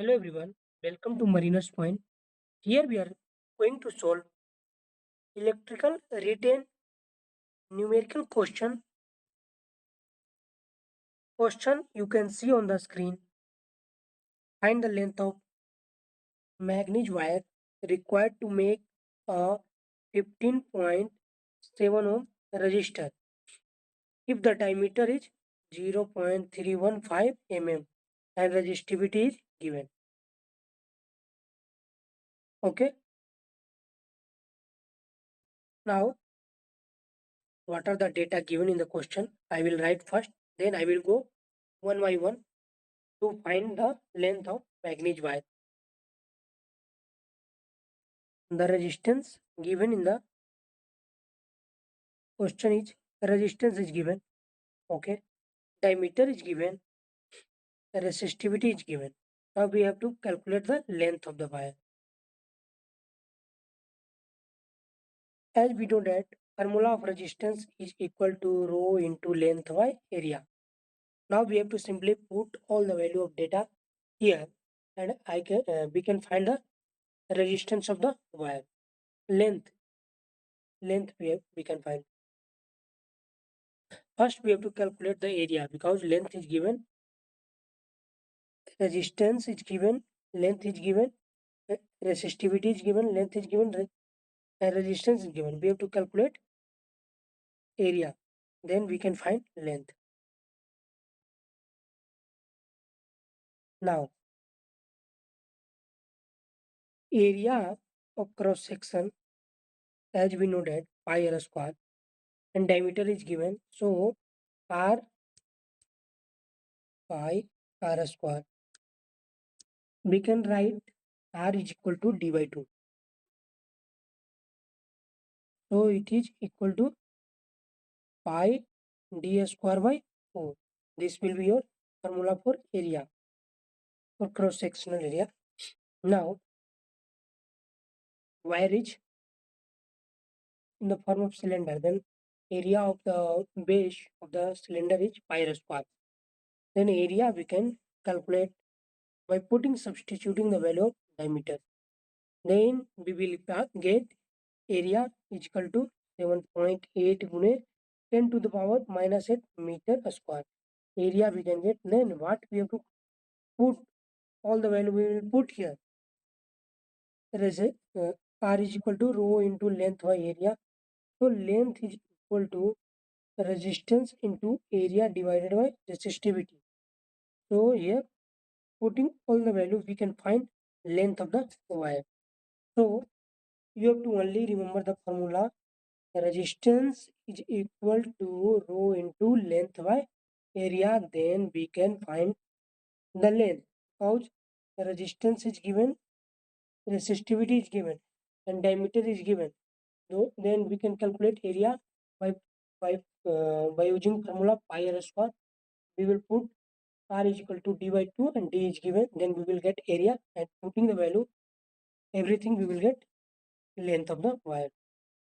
Hello everyone, welcome to Marina's Point. Here we are going to solve electrical written numerical question. Question you can see on the screen. Find the length of manganese wire required to make a 15.7 ohm resistor if the diameter is 0.315 mm and resistivity is given. Okay, now what are the data given in the question? I will write first, then I will go one by one to find the length of manganese wire. The resistance given in the question is resistance is given. Okay. Diameter is given. Resistivity is given. Now we have to calculate the length of the wire. As we know that formula of resistance is equal to rho into length by area. Now we have to simply put all the value of data here and we can find the resistance of the wire. Length we can find. First, we have to calculate the area because length is given, resistance is given, length is given, resistivity is given, length is given, and resistance is given. We have to calculate area. Then we can find length. Now, area of cross section, as we know that pi r square, and diameter is given. So, r pi r square. We can write r is equal to d by 2. So, it is equal to pi d square by 4. This will be your formula for area, for cross sectional area. Now, wire is in the form of cylinder, then area of the base of the cylinder is pi r square. Then area we can calculate by substituting the value of diameter. Then we will get area is equal to 7.8 gune 10 to the power minus 8 meter square. Area we can get. Then what we have to put, all the value we will put here. There is r is equal to rho into length by area. So length is equal to resistance into area divided by resistivity. So here putting all the value we can find length of the wire. So you have to only remember the formula. Resistance is equal to rho into length by area. Then we can find the length because resistance is given, resistivity is given, and diameter is given. So then we can calculate area by by using formula pi r square. We will put r is equal to d by 2 and d is given. Then we will get area, and putting the value everything we will get length of the wire.